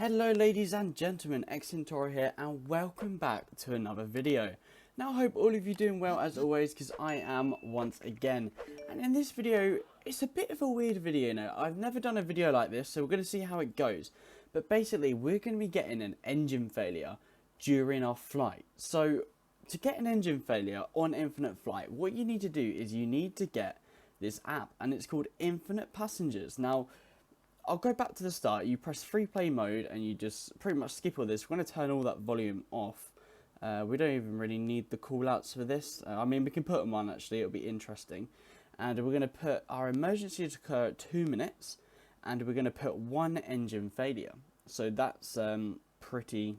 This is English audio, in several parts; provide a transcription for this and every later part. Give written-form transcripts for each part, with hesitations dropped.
Hello ladies and gentlemen, Xcentauri here and welcome back to another video. Now I hope all of you doing well as always, because I am once again. And in this video, it's a bit of a weird video now. I've never done a video like this, so we're going to see how it goes. But basically, we're going to be getting an engine failure during our flight. So to get an engine failure on Infinite Flight, what you need to do is you need to get this app, and it's called Infinite Passengers. Now, I'll go back to the start. You press free play mode and you just pretty much skip all this. We're going to turn all that volume off. We don't even really need the callouts for this. I mean, we can put them on actually, it'll be interesting. And we're going to put our emergency to occur at 2 minutes, and we're going to put 1 engine failure. So that's pretty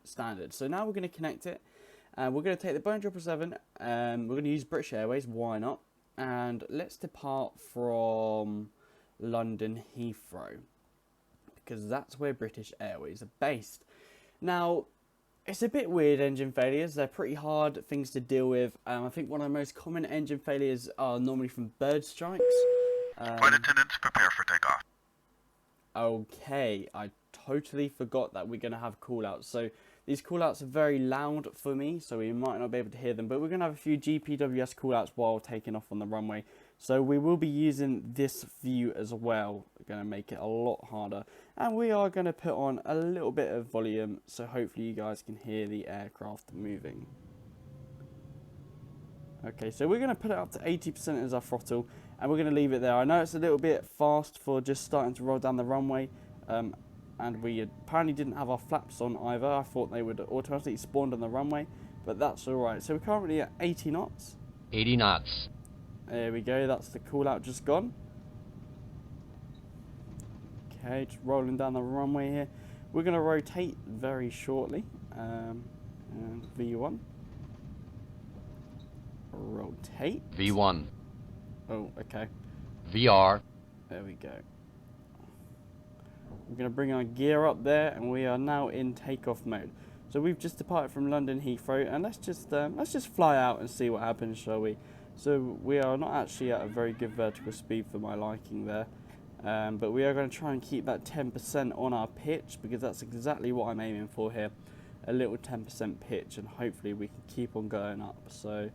standard. So now we're going to connect it. We're going to take the Boeing 777. We're going to use British Airways, why not? And let's depart from London Heathrow, because that's where British Airways are based. Now, it's a bit weird, engine failures. They're pretty hard things to deal with. I think one of the most common engine failures are normally from bird strikes. Flight attendants, prepare for takeoff. Okay, I totally forgot that we're going to have callouts. So these callouts are very loud for me, so we might not be able to hear them. But we're going to have a few Gpws callouts while taking off on the runway. So we will be using this view as well. We're going to make it a lot harder. And we are going to put on a little bit of volume, so hopefully you guys can hear the aircraft moving. Okay, so we're going to put it up to 80% as our throttle, and we're going to leave it there. I know it's a little bit fast for just starting to roll down the runway, and we apparently didn't have our flaps on either. I thought they would automatically spawn on the runway, but that's alright. So we're currently at 80 knots. 80 knots. There we go, that's the call out just gone. Okay, just rolling down the runway here. We're going to rotate very shortly. And V1. Rotate. V1. Oh, okay. VR. There we go. We're going to bring our gear up there, and we are now in takeoff mode. So we've just departed from London Heathrow, and let's just fly out and see what happens, shall we? So we are not actually at a very good vertical speed for my liking there, but we are going to try and keep that 10% on our pitch, because that's exactly what I'm aiming for here, a little 10% pitch, and hopefully we can keep on going up. So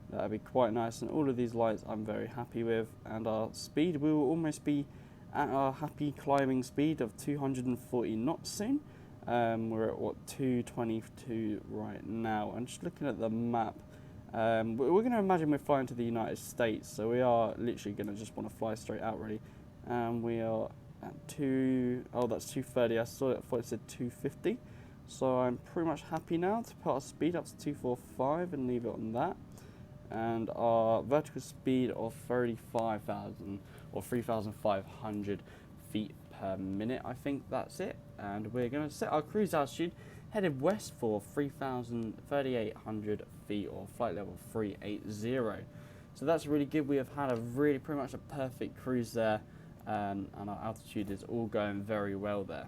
that'll be quite nice, and all of these lights I'm very happy with, and our speed, we will almost be at our happy climbing speed of 240 knots soon. We're at what, 222 right now, and just looking at the map, we're going to imagine we're flying to the United States, so we are literally going to just want to fly straight out really. We are at that's 230, I thought it said 250, so I'm pretty much happy now to put our speed up to 245 and leave it on that. And our vertical speed of 35,000 or 3,500 feet per minute, I think that's it. And we're going to set our cruise altitude headed west for 3,800 feet, or flight level 380. So that's really good. We have had pretty much a perfect cruise there, and our altitude is all going very well there.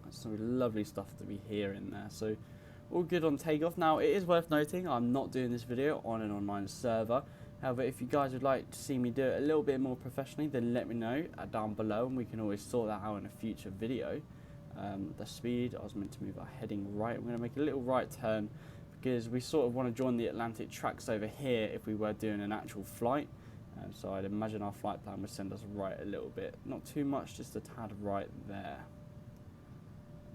That's some lovely stuff to be hearing there. So all good on takeoff. Now, it is worth noting I'm not doing this video on an online server. However, if you guys would like to see me do it a little bit more professionally, then let me know down below, and we can always sort that out in a future video. The speed, I was meant to move our heading right. We're going to make a little right turn, because we sort of want to join the Atlantic tracks over here if we were doing an actual flight. So I'd imagine our flight plan would send us right a little bit. Not too much, just a tad right there.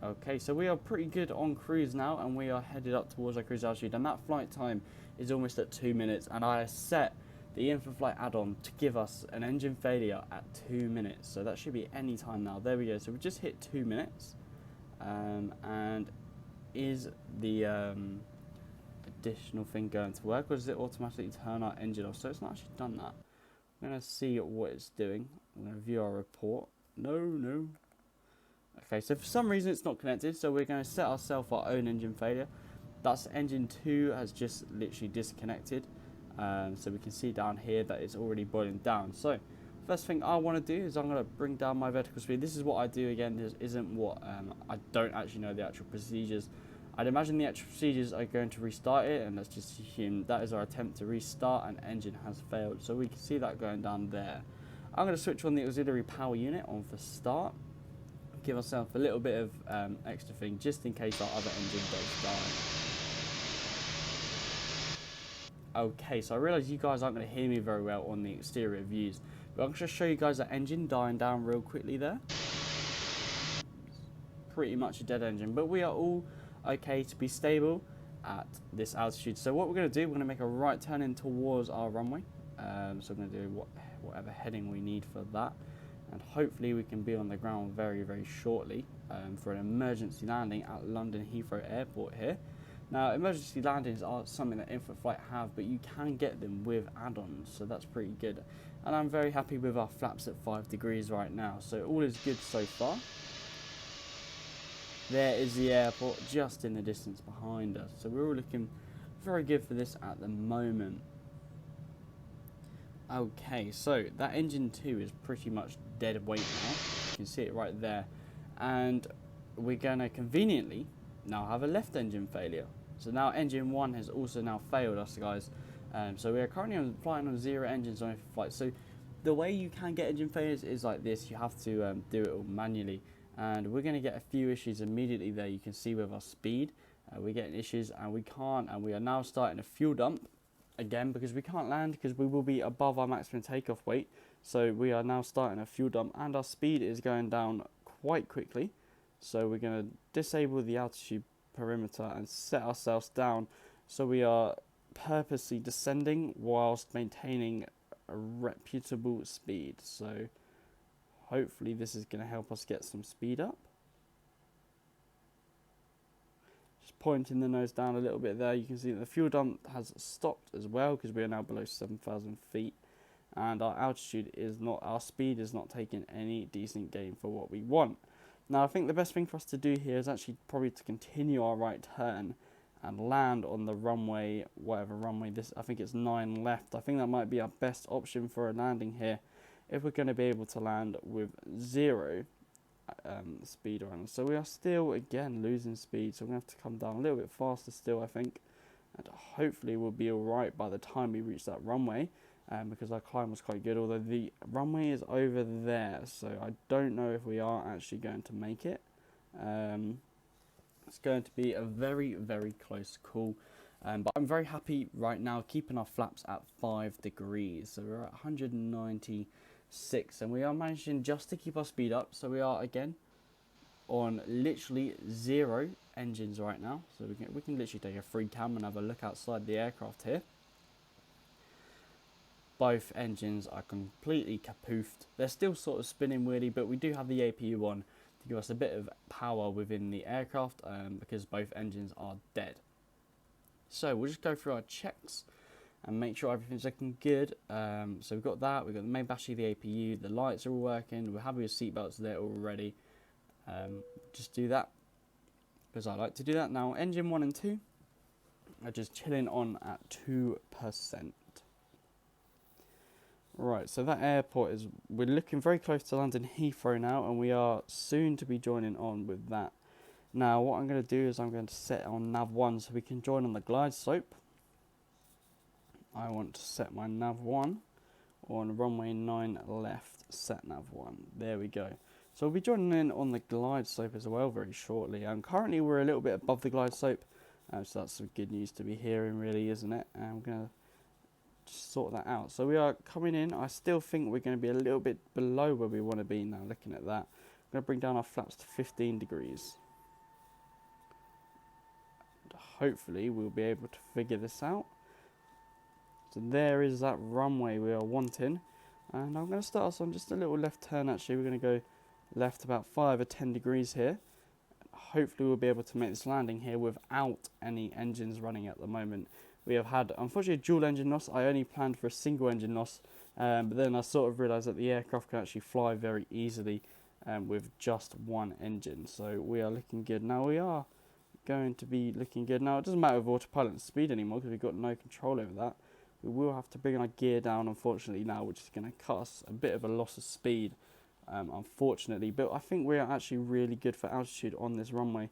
Okay, so we are pretty good on cruise now, and we are headed up towards our cruise altitude, and that flight time is almost at 2 minutes, and I set the Infinite Flight add-on to give us an engine failure at 2 minutes, so that should be any time now. There we go, so we just hit 2 minutes, and is the additional thing going to work, or does it automatically turn our engine off? So it's not actually done that. I'm going to see what it's doing. I'm going to view our report. No. Okay, so for some reason it's not connected, so we're going to set ourselves our own engine failure. That's engine 2 has just literally disconnected, so we can see down here that it's already boiling down. So first thing I want to do is I'm going to bring down my vertical speed. This is what I do again. This isn't what I don't actually know the actual procedures. I'd imagine the actual procedures are going to restart it, and let's just assume that is our attempt to restart, and engine has failed. So we can see that going down there. I'm going to switch on the auxiliary power unit on for start. give ourselves a little bit of extra thing just in case our other engine does die. Okay, so I realise you guys aren't going to hear me very well on the exterior views, but I'm going to show you guys that engine dying down real quickly there. Pretty much a dead engine, but we are all okay to be stable at this altitude. So what we're going to do, we're going to make a right turn in towards our runway. So we're going to do whatever heading we need for that, and hopefully we can be on the ground very, very shortly for an emergency landing at London Heathrow Airport here. Now, emergency landings are something that in-flight flight have, but you can get them with add-ons, so that's pretty good. And I'm very happy with our flaps at 5 degrees right now, so all is good so far. There is the airport just in the distance behind us, so we're all looking very good for this at the moment. Okay, so that engine 2 is pretty much dead weight now. You can see it right there, and we're going to conveniently now have a left engine failure. So now engine 1 has also now failed us, guys. So we are currently flying on 0 engines on flight. So the way you can get engine failures is like this. You have to do it all manually, and we're going to get a few issues immediately there. You can see with our speed, we're getting issues, and we can't, and we are now starting a fuel dump again because we can't land because we will be above our maximum takeoff weight. So we are now starting a fuel dump, and our speed is going down quite quickly. So we're going to disable the altitude perimeter and set ourselves down, so we are purposely descending whilst maintaining a reputable speed. So hopefully this is going to help us get some speed up. Just pointing the nose down a little bit there, you can see that the fuel dump has stopped as well because we are now below 7,000 feet, and our altitude is not, our speed is not taking any decent gain for what we want. Now I think the best thing for us to do here is actually probably to continue our right turn and land on the runway, whatever runway this, I think it's 9 left. I think that might be our best option for a landing here if we're going to be able to land with 0 speed around. So we are still again losing speed, so we're going to have to come down a little bit faster still, I think, and hopefully we'll be alright by the time we reach that runway. Because our climb was quite good, although the runway is over there, so I don't know if we are actually going to make it. It's going to be a very, very close call, but I'm very happy right now keeping our flaps at 5 degrees, so we're at 196, and we are managing just to keep our speed up, so we are again on literally 0 engines right now, so we can literally take a free cam and have a look outside the aircraft here. Both engines are completely kapoofed. They're still sort of spinning weirdly, but we do have the APU on to give us a bit of power within the aircraft because both engines are dead. So we'll just go through our checks and make sure everything's looking good. So we've got that, we've got the main battery, the APU, the lights are all working, we're happy with seatbelts there already. Just do that because I like to do that. Now engine 1 and 2 are just chilling on at 2%. Right, so that airport is, we're looking very close to London Heathrow now, and we are soon to be joining on with that. Now what I'm going to do is I'm going to set on nav 1 so we can join on the glide slope. I want to set my nav 1 on runway 9 left, set nav 1, there we go. So we'll be joining in on the glide slope as well very shortly, and currently we're a little bit above the glide slope, so that's some good news to be hearing really, isn't it? And I'm going to sort that out. So we are coming in. I still think we're going to be a little bit below where we want to be now looking at that. I'm going to bring down our flaps to 15 degrees. And hopefully we'll be able to figure this out. So there is that runway we are wanting. And I'm going to start us on just a little left turn actually. We're going to go left about 5 or 10 degrees here. Hopefully we'll be able to make this landing here without any engines running at the moment. We have had, unfortunately, a dual engine loss. I only planned for a single engine loss, but then I sort of realised that the aircraft can actually fly very easily with just 1 engine. So we are looking good. Now we are going to be looking good. Now it doesn't matter with autopilot and speed anymore because we've got no control over that. We will have to bring our gear down, unfortunately, now, which is going to cut us a bit of a loss of speed, unfortunately. But I think we are actually really good for altitude on this runway,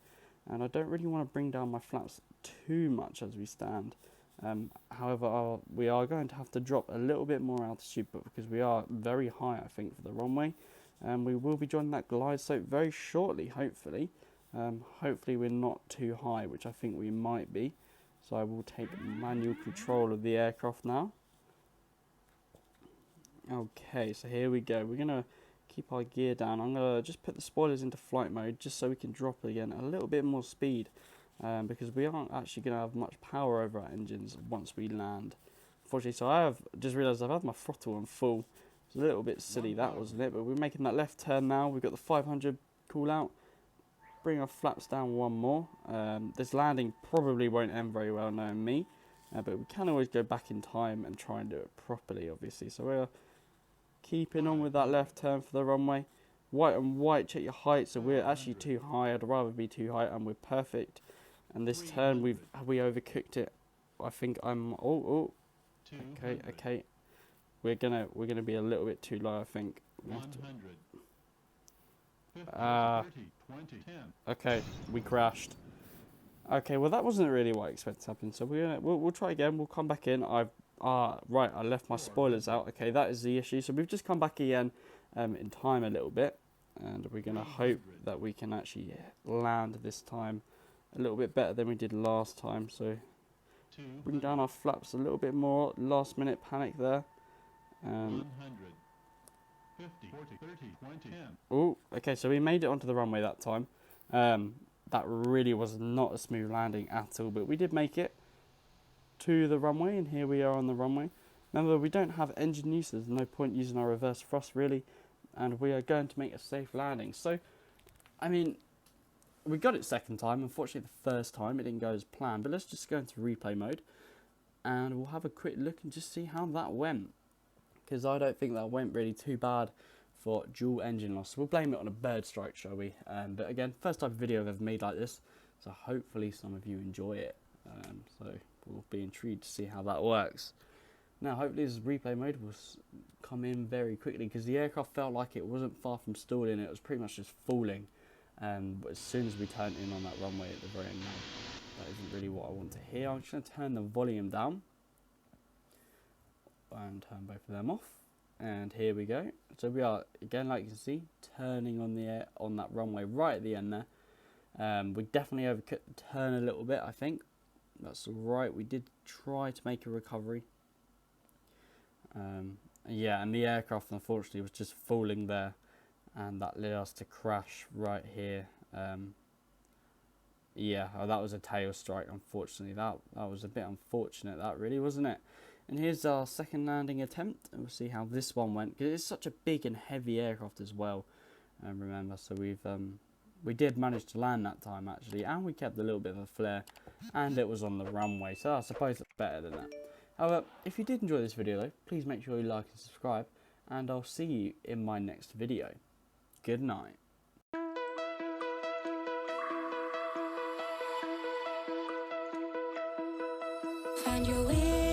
and I don't really want to bring down my flaps too much as we stand. However, we are going to have to drop a little bit more altitude, but because we are very high, I think, for the runway, and we will be joining that glide slope very shortly, hopefully. Hopefully we're not too high, which I think we might be. So I will take manual control of the aircraft now. Okay, so here we go. We're going to keep our gear down. I'm going to just put the spoilers into flight mode just so we can drop again a little bit more speed, because we aren't actually going to have much power over our engines once we land. Unfortunately, so I have just realised I've had my throttle on full. It's a little bit silly, that wasn't it? But we're making that left turn now. We've got the 500 call out. Bring our flaps down one more. This landing probably won't end very well, knowing me. But we can always go back in time and try and do it properly, obviously. So we're keeping on with that left turn for the runway. White and white, check your height. So we're actually too high. I'd rather be too high, and we're perfect. And this turn, we overcooked it. I think I'm... Okay. We're gonna be a little bit too low, I think. Okay, we crashed. Okay, well that wasn't really what I expected to happen. So we'll try again. We'll come back in. Right, I left my spoilers out. Okay, that is the issue. So we've just come back again in time a little bit, and we're gonna hope that we can actually land this time a little bit better than we did last time. So bring down our flaps a little bit more. Last minute panic there. 100, 50, 40, 30, 20, 10. Oh, okay, so we made it onto the runway that time. That really was not a smooth landing at all, but we did make it to the runway, and here we are on the runway. Remember, we don't have engine use, so there's no point using our reverse thrust really, and we are going to make a safe landing. So, I mean, we got it second time. Unfortunately, the first time it didn't go as planned, but let's just go into replay mode, and we'll have a quick look and just see how that went. Because I don't think that went really too bad for dual engine loss. We'll blame it on a bird strike, shall we? But again, first type of video I've ever made like this, so hopefully some of you enjoy it. So we'll be intrigued to see how that works. Now, hopefully this replay mode will come in very quickly, because the aircraft felt like it wasn't far from stalling. It was pretty much just falling. But as soon as we turned in on that runway at the very end, that isn't really what I want to hear. I'm just going to turn the volume down and turn both of them off, and here we go. So we are again, like you can see, turning on the air on that runway right at the end there. We definitely overcut the turn a little bit. I think that's right. We did try to make a recovery. Yeah, and the aircraft unfortunately was just falling there, and that led us to crash right here. Yeah, that was a tail strike. Unfortunately, that was a bit unfortunate. That really, wasn't it? And here's our second landing attempt, and we'll see how this one went, because it's such a big and heavy aircraft as well. Remember, so we did manage to land that time actually, and we kept a little bit of a flare, and it was on the runway, so I suppose it's better than that. However, if you did enjoy this video though, please make sure you like and subscribe, and I'll see you in my next video. Good night. Find your way.